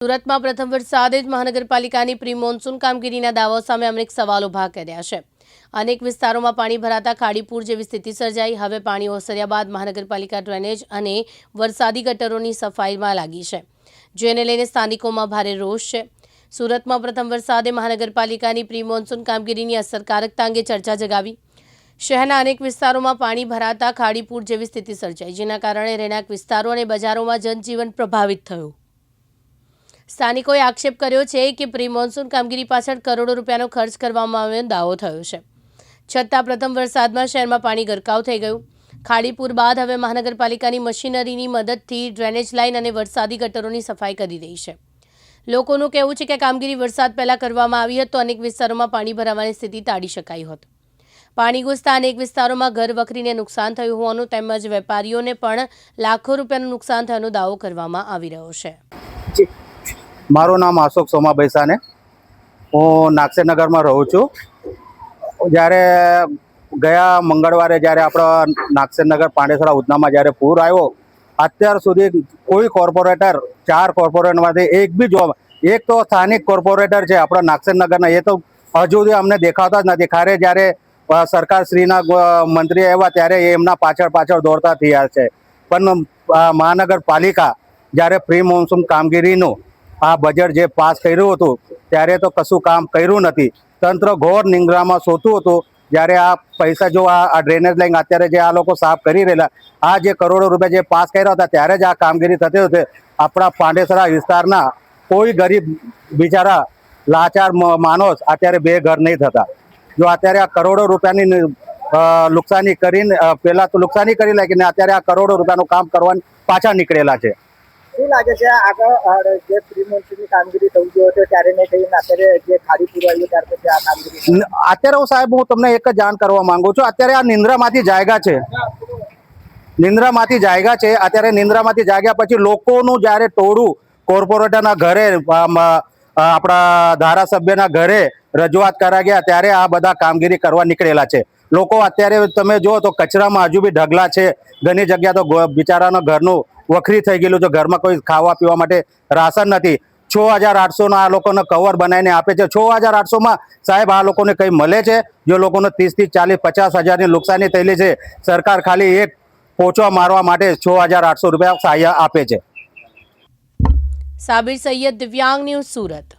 સુરતમાં પ્રથમ વરસાદે જ મહાનગરપાલિકાની પ્રી મોન્સૂન કામગીરીના દાવાઓ સામે અનેક સવાલો ઉભા કર્યા છે। અનેક વિસ્તારોમાં પાણી ભરાતા ખાડીપુર જેવી સ્થિતિ સર્જાઈ। હવે પાણી ઓસર્યા બાદ મહાનગરપાલિકા ડ્રેનેજ અને વરસાદી ગટરોની સફાઈમાં લાગી છે, જેને લઈને સ્થાનિકોમાં ભારે રોષ છે। સુરતમાં પ્રથમ વરસાદે મહાનગરપાલિકાની પ્રી મોન્સૂન કામગીરીની અસરકારકતા અંગે ચર્ચા જગાવી। શહેરના અનેક વિસ્તારોમાં પાણી ભરાતા ખાડીપુર જેવી સ્થિતિ સર્જાઈ, જેના કારણે રહેણાંક વિસ્તારો અને બજારોમાં જનજીવન પ્રભાવિત થયું। સ્થાનિકોએ આક્ષેપ કર્યો છે કે પ્રી મોન્સૂન કામગીરી પાછળ કરોડો રૂપિયાનો ખર્ચ કરવામાં આવ્યાનો દાવો થયો છે, છતાં પ્રથમ વરસાદમાં શહેરમાં પાણી ગરકાવ થઈ ગયું। ખાડીપુર બાદ હવે મહાનગરપાલિકાની મશીનરીની મદદથી ડ્રેનેજ લાઇન અને વરસાદી ગટરોની સફાઈ કરી રહી છે। લોકોનું કહેવું છે કે કામગીરી વરસાદ પહેલા કરવામાં આવી હોત તો અનેક વિસ્તારોમાં પાણી ભરાવાની સ્થિતિ ટાળી શકાઈ હોત। પાણી ઘૂસતા અનેક વિસ્તારોમાં ઘર વખરીને નુકસાન થયું હોવાનું તેમજ વેપારીઓને પણ લાખો રૂપિયાનું નુકસાન થયાનો દાવો કરવામાં આવી રહ્યો છે। મારું નામ અશોક સોમાભાઈ સાને, હું નાગસેનગરમાં રહું છું। જ્યારે ગયા મંગળવારે જ્યારે આપણા નાગસેનગર પાંડેસરા ઉધનામાં જ્યારે પૂર આવ્યો, અત્યાર સુધી કોઈ કોર્પોરેટર 4 કોર્પોરેટરમાંથી એક બી જોબ, એક તો સ્થાનિક કોર્પોરેટર છે આપણા નાગસેનગરના, એ તો હજુ સુધી અમને દેખાતા જ નથી। ખારે જ્યારે સરકારશ્રીના મંત્રી આવ્યા ત્યારે એમના પાછળ દોડતા થયા છે, પણ મહાનગરપાલિકા જ્યારે પ્રી મોન્સૂન કામગીરીનું આ બજેટ જે પાસ કર્યું હતું ત્યારે તો કશું કામ કર્યું નથી। તંત્ર ઘોર નિંદ્રામાં સૂતું હતું। જ્યારે આ પૈસા જો આ ડ્રેનેજ લાઈન અત્યારે જે આ લોકો સાફ કરી રહેલા, આ જે કરોડો રૂપિયા જે પાસ કર્યા હતા ત્યારે જ આ કામગીરી થતી હતી। આપણા પાંડેસરા વિસ્તારના કોઈ ગરીબ બિચારા લાચાર માણસ અત્યારે બે ઘર નહીં થતા। જો અત્યારે આ કરોડો રૂપિયાની નુકસાની કરીને પહેલાં તો નુકસાની કરી લાગીને અત્યારે આ કરોડો રૂપિયાનું કામ કરવાની પાછા નીકળેલા છે। શું લાગે છે આગળ જે પ્રી મોન્સૂનની કામગીરી થવી જોઈએ તો ત્યારે નહીં થઈને અત્યારે જે ખાડીપુર આવ્યું ત્યાર પછી આ કામગીરી અત્યારે હું સાહેબ હું તમને એક જ જાણ કરવા માંગુ છું। અત્યારે આ નિંદ્રામાંથી જાગ્યા છે, નિંદ્રામાંથી જાગ્યા છે। અત્યારે નિંદ્રામાંથી જાગ્યા પછી લોકોનું જ્યારે ટોળું કોર્પોરેટરના ઘરે આપણા ધારાસભ્યના ઘરે રજૂઆત કરા ગયા ત્યારે આ બધા કામગીરી કરવા નીકળેલા છે। લોકો અત્યારે તમે જુઓ તો કચરામાં હજુ બી ઢગલા છે। ઘણી જગ્યા તો બિચારાના ઘરનું વખરી થઈ ગયેલું છે, ઘરમાં કોઈ ખાવા પીવા માટે રાશન નથી। 6800 આ લોકોને કવર બનાવીને આપે છે। 6800માં સાહેબ આ લોકોને કંઈ મળે છે? જે લોકોને 30 થી 40 50 હજારની નુકસાની થયેલી છે, સરકાર ખાલી એક પોચો મારવા માટે 6800 રૂપિયા સહાય આપે છે। સાબિર સૈયદ, દિવ્યાંગ ન્યૂઝ, સુરત।